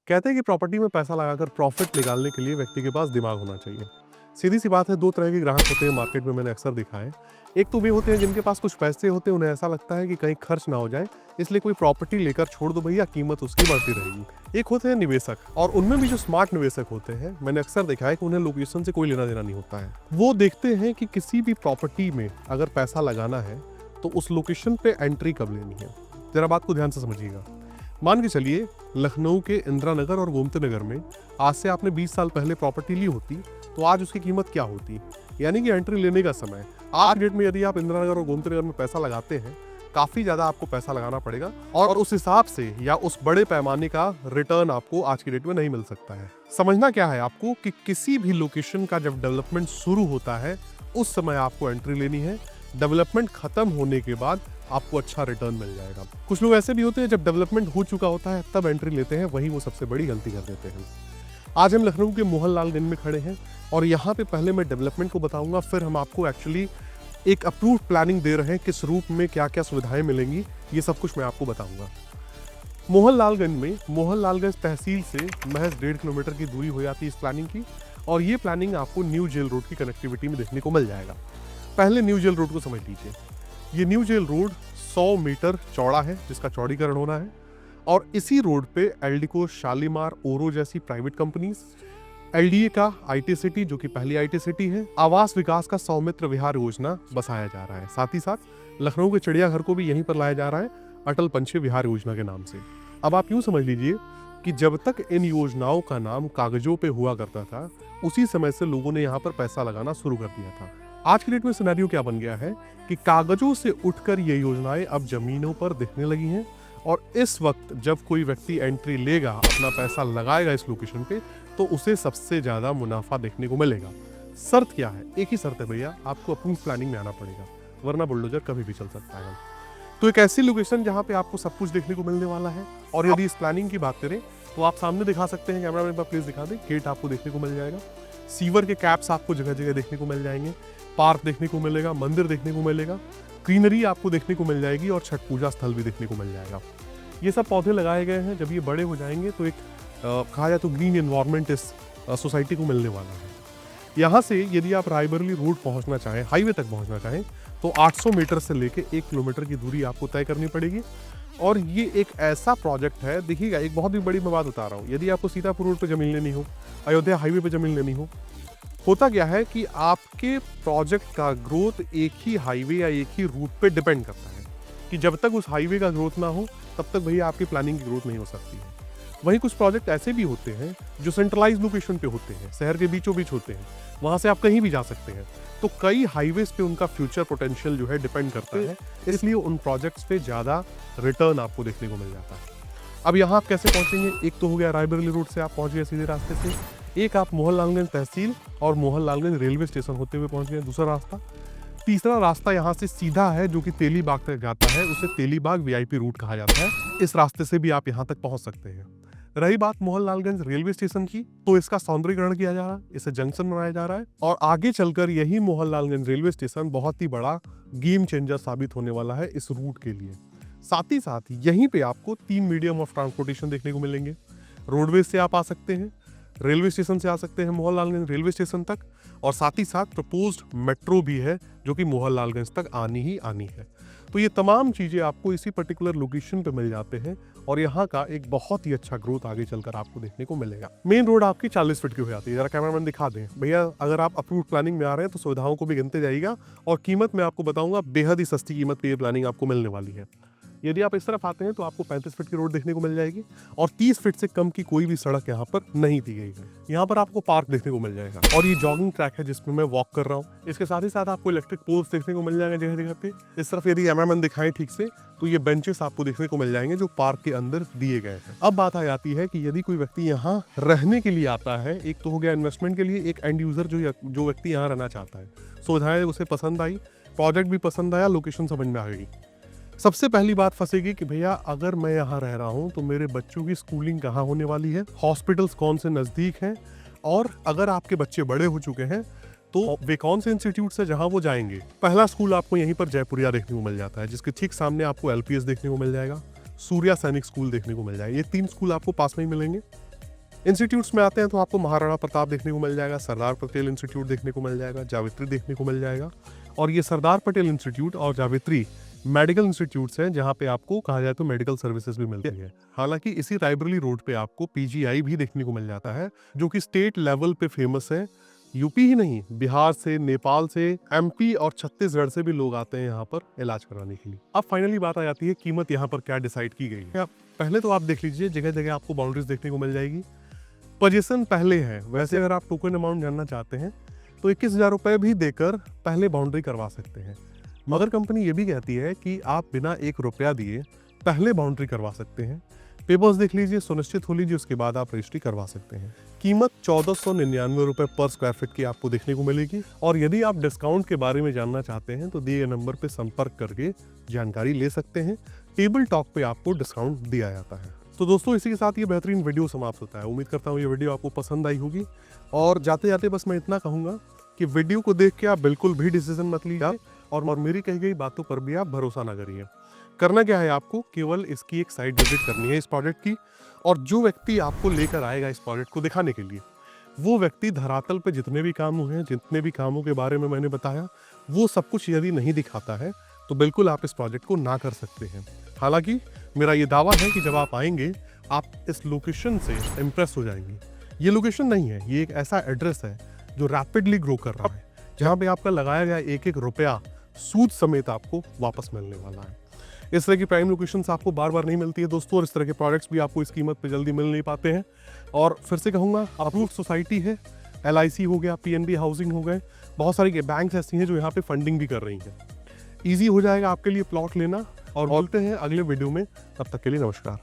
कहते हैं कि प्रॉपर्टी में पैसा लगाकर प्रॉफिट निकालने के लिए व्यक्ति के पास दिमाग होना चाहिए। सीधी सी बात है, दो तरह के ग्राहक होते हैं मार्केट में, मैंने अक्सर देखा है। एक तो वे होते हैं जिनके पास कुछ पैसे होते हैं, उन्हें ऐसा लगता है कि कहीं खर्च ना हो जाए, इसलिए कोई प्रॉपर्टी लेकर छोड़ दो भैया, कीमत उसकी बढ़ती रहेगी। एक होते हैं निवेशक, और उनमें भी जो स्मार्ट निवेशक होते हैं, मैंने अक्सर देखा है कि उन्हें लोकेशन से कोई लेना देना नहीं होता है। वो देखते हैं कि किसी भी प्रॉपर्टी में अगर पैसा लगाना है तो उस लोकेशन पे एंट्री कब लेनी है। जरा बात को ध्यान से समझिएगा। मान के चलिए लखनऊ के इंदिरा नगर और गोमती नगर में आज से आपने 20 साल पहले प्रॉपर्टी ली होती तो आज उसकी कीमत क्या होती, यानी कि एंट्री लेने का समय। आज डेट में यदि आप इंदिरा नगर और गोमती नगर में पैसा लगाते हैं, काफी ज्यादा आपको पैसा लगाना पड़ेगा और उस हिसाब से या उस बड़े पैमाने का रिटर्न आपको आज की डेट में नहीं मिल सकता है। समझना क्या है आपको कि किसी भी लोकेशन का जब डेवलपमेंट शुरू होता है उस समय आपको एंट्री लेनी है। डेवलपमेंट खत्म होने के बाद आपको अच्छा रिटर्न मिल जाएगा। कुछ लोग ऐसे भी होते हैं जब डेवलपमेंट हो चुका होता है तब एंट्री लेते हैं, वही वो सबसे बड़ी गलती कर देते हैं। आज हम लखनऊ के मोहनलालगंज में खड़े हैं और यहाँ पे पहले मैं डेवलपमेंट को बताऊंगा, फिर हम आपको एक्चुअली एक अप्रूव्ड प्लानिंग दे रहे हैं, किस रूप में क्या क्या सुविधाएं मिलेंगी, ये सब कुछ मैं आपको बताऊंगा। मोहनलालगंज में मोहनलालगंज तहसील से महज 1.5 किलोमीटर की दूरी हो जाती है इस प्लानिंग की, और ये प्लानिंग आपको न्यू जेल रोड की कनेक्टिविटी में देखने को मिल जाएगा। पहले न्यू जेल रोड को समझ लीजिए। ये न्यू जेल रोड 100 मीटर चौड़ा है जिसका चौड़ीकरण होना है, और इसी रोड पे एल्डिको, शालीमार, ओरो जैसी प्राइवेट कंपनीज, एलडीए का आईटी सिटी जो कि पहली आईटी सिटी है, आवास विकास का सौमित्र विहार योजना बसाया जा रहा है। साथ ही साथ लखनऊ के चिड़ियाघर को भी यहीं पर लाया जा रहा है अटल पंछी विहार योजना के नाम से। अब आप यूं समझ लीजिए कि जब तक इन योजनाओं का नाम कागजों पे हुआ करता था उसी समय से लोगों ने यहाँ पर पैसा लगाना शुरू कर दिया था। आज की डेट में सिनेरियो क्या बन गया है कि कागजों से उठकर ये योजनाएं अब जमीनों पर दिखने लगी हैं, और इस वक्त जब कोई व्यक्ति एंट्री लेगा, अपना पैसा लगाएगा इस लोकेशन पे, तो उसे सबसे ज्यादा मुनाफा देखने को मिलेगा। शर्त क्या है? एक ही शर्त है भैया, आपको अप्रूव प्लानिंग में आना पड़ेगा, वरना बुलडोजर कभी भी चल सकता है। तो एक ऐसी लोकेशन जहाँ पे आपको सब कुछ देखने को मिलने वाला है। और यदि इस प्लानिंग की बात करें तो आप सामने दिखा सकते हैं, कैमरा मैन पर प्लीज दिखा दें। गेट आपको देखने को मिल जाएगा, सीवर के कैप्स आपको जगह जगह देखने को मिल जाएंगे, पार्क देखने को मिलेगा, मंदिर देखने को मिलेगा, ग्रीनरी आपको देखने को मिल जाएगी, और छठ पूजा स्थल भी देखने को मिल जाएगा। ये सब पौधे लगाए गए हैं, जब ये बड़े हो जाएंगे तो एक कहा जाए तो ग्रीन एनवायरनमेंट इस सोसाइटी को मिलने वाला है। यहाँ से यदि आप रायबरेली रोड पहुँचना चाहें, हाईवे तक पहुँचना चाहें, तो 800 मीटर से लेके 1 किलोमीटर की दूरी आपको तय करनी पड़ेगी। और ये एक ऐसा प्रोजेक्ट है, देखिएगा, एक बहुत ही बड़ी मैं बात बता रहा हूँ। यदि आपको सीतापुर रोड पे जमीन लेनी हो, अयोध्या हाईवे पे जमीन लेनी हो, होता क्या है कि आपके प्रोजेक्ट का ग्रोथ एक ही हाईवे या एक ही रूट पे डिपेंड करता है, कि जब तक उस हाईवे का ग्रोथ ना हो तब तक भैया आपकी प्लानिंग की ग्रोथ नहीं हो सकती है। वहीं कुछ प्रोजेक्ट ऐसे भी होते हैं जो सेंट्रलाइज लोकेशन पे होते हैं, शहर के बीचों बीच होते हैं, वहां से आप कहीं भी जा सकते हैं। तो कई हाईवेज पे उनका फ्यूचर पोटेंशियल जो है डिपेंड करता है, इसलिए उन प्रोजेक्ट्स पे ज्यादा रिटर्न आपको देखने को मिल जाता है। अब यहाँ आप कैसे पहुंचेंगे? एक तो हो गया रायबरेली रोड से आप पहुंच गए सीधे रास्ते से, एक आप मोहनलालगंज तहसील और मोहनलालगंज रेलवे स्टेशन होते हुए पहुंच गए, दूसरा रास्ता। तीसरा रास्ता यहाँ से सीधा है जो कि तेलीबाग तक जाता है, उसे तेलीबाग वीआईपी रूट कहा जाता है। इस रास्ते से भी आप यहाँ तक पहुंच सकते हैं। रही बात मोहनलालगंज रेलवे स्टेशन की, तो इसका सौंदर्यीकरण किया जा रहा है, इसे जंक्शन बनाया जा रहा है, और आगे चलकर यही मोहनलालगंज रेलवे स्टेशन बहुत ही बड़ा गेम चेंजर साबित होने वाला है इस रूट के लिए। साथ ही साथ यहीं पे आपको 3 मीडियम ऑफ ट्रांसपोर्टेशन देखने को मिलेंगे। रोडवेज से आप आ सकते हैं, रेलवे स्टेशन से आ सकते हैं मोहनलालगंज रेलवे स्टेशन तक, और साथ ही साथ प्रपोज्ड मेट्रो भी है जो कि मोहनलालगंज तक आनी ही आनी है। तो ये तमाम चीज़ें आपको इसी पर्टिकुलर लोकेशन पे मिल जाते हैं, और यहाँ का एक बहुत ही अच्छा ग्रोथ आगे चलकर आपको देखने को मिलेगा। मेन रोड आपकी 40 फीट की हो जाती है। जरा कैमरामैन दिखा दें भैया, अगर आप अप्रूव प्लानिंग में आ रहे हैं तो सुविधाओं को भी गिनते जाइएगा, और कीमत मैं आपको बताऊंगा, बेहद ही सस्ती कीमत पे ये प्लानिंग आपको मिलने वाली है। यदि आप इस तरफ आते हैं तो आपको 35 फीट की रोड देखने को मिल जाएगी, और 30 फीट से कम की कोई भी सड़क यहाँ पर नहीं दी गई है। यहाँ पर आपको पार्क देखने को मिल जाएगा, और ये जॉगिंग ट्रैक है जिसमें मैं वॉक कर रहा हूँ। इसके साथ ही साथ आपको इलेक्ट्रिक पोल्स देखने को मिल जाएंगे जगह जगह पे। इस तरफ यदि कैमरामैन दिखाएं ठीक से, तो ये बेंचेस आपको देखने को मिल जाएंगे जो पार्क के अंदर दिए गए हैं। अब बात आ जाती है कि यदि कोई व्यक्ति यहाँ रहने के लिए आता है, एक तो हो गया इन्वेस्टमेंट के लिए, एक एंड यूजर जो व्यक्ति यहाँ रहना चाहता है, सुविधाएं उसे पसंद आई, प्रोजेक्ट भी पसंद आया, लोकेशन समझ में आ गई। सबसे पहली बात फंसेगी कि भैया अगर मैं यहाँ रह रहा हूँ तो मेरे बच्चों की स्कूलिंग कहाँ होने वाली है, हॉस्पिटल्स कौन से नज़दीक हैं, और अगर आपके बच्चे बड़े हो चुके हैं तो वे कौन से इंस्टीट्यूट है जहाँ वो जाएंगे। पहला स्कूल आपको यहीं पर जयपुरिया देखने को मिल जाता है, जिसके ठीक सामने आपको एलपीएस देखने को मिल जाएगा, सूर्या सैनिक स्कूल देखने को मिल जाएगा। ये 3 स्कूल आपको पास में ही मिलेंगे। इंस्टीट्यूट्स में आते हैं तो आपको महाराणा प्रताप देखने को मिल जाएगा, सरदार पटेल इंस्टीट्यूट देखने को मिल जाएगा, जावित्री देखने को मिल जाएगा। और ये सरदार पटेल इंस्टीट्यूट और जावित्री मेडिकल इंस्टीट्यूट्स हैं जहाँ पे आपको कहा जाए तो मेडिकल सर्विसेज भी मिलती है। हालांकि इसी रायबरेली रोड पे आपको पीजीआई भी देखने को मिल जाता है, जो कि स्टेट लेवल पे फेमस है। यूपी ही नहीं, बिहार से, नेपाल से, एमपी और छत्तीसगढ़ से भी लोग आते हैं यहाँ पर इलाज कराने के लिए। अब फाइनली बात आ जाती है कीमत यहाँ पर क्या डिसाइड की गई है। पहले तो आप देख लीजिए, जगह जगह आपको बाउंड्रीज देखने को मिल जाएगी। पोजीशन पहले है। वैसे अगर आप टोकन अमाउंट जानना चाहते हैं तो 21,000 रुपए भी देकर पहले बाउंड्री करवा सकते हैं, मगर कंपनी ये भी कहती है कि आप बिना 1 रुपया दिए पहले बाउंड्री करवा सकते हैं। पेपर्स देख लीजिए, सुनिश्चित हो लीजिए, उसके बाद आप रजिस्ट्री करवा सकते हैं। कीमत 1499 रुपए पर स्क्वायर फीट की आपको देखने को मिलेगी। और यदि आप डिस्काउंट के बारे में जानना चाहते हैं तो दिए गए नंबर पर संपर्क करके जानकारी ले सकते हैं। टेबल टॉक पे आपको डिस्काउंट दिया जाता है। तो दोस्तों, इसी के साथ ये बेहतरीन वीडियो समाप्त होता है। उम्मीद करता हूँ ये वीडियो आपको पसंद आई होगी। और जाते जाते बस मैं इतना कहूँगा कि वीडियो को देख के आप बिल्कुल भी डिसीजन मत लीजिए और मेरी कही गई बातों पर भी आप भरोसा ना करिए। करना क्या है, आपको केवल इसकी एक साइट विजिट करनी है इस प्रोजेक्ट की, और जो व्यक्ति आपको लेकर आएगा इस प्रोजेक्ट को दिखाने के लिए, वो व्यक्ति धरातल पे जितने भी काम हुए हैं, जितने भी कामों के बारे में मैंने बताया, वो सब कुछ यदि नहीं दिखाता है तो बिल्कुल आप इस प्रोजेक्ट को ना कर सकते हैं। हालांकि मेरा ये दावा है कि जब आप आएंगे आप इस लोकेशन से इम्प्रेस हो जाएंगे। ये लोकेशन नहीं है, ये एक ऐसा एड्रेस है जो रैपिडली ग्रो कर रहा है, जहाँ पे आपका लगाया गया एक एक रुपया सूद समेत आपको वापस मिलने वाला है। इस तरह की प्राइम लोकेशंस आपको बार बार नहीं मिलती है दोस्तों, और इस तरह के प्रोडक्ट्स भी आपको इस कीमत पे जल्दी मिल नहीं पाते हैं। और फिर से कहूँगा, अप्रूव्ड सोसाइटी है, LIC हो गया, PNB हाउसिंग हो गए, बहुत सारी बैंक्स ऐसी हैं जो यहाँ पे फंडिंग भी कर रही हैं। ईजी हो जाएगा आपके लिए प्लॉट लेना। और बोलते हैं अगले वीडियो में, तब तक के लिए नमस्कार।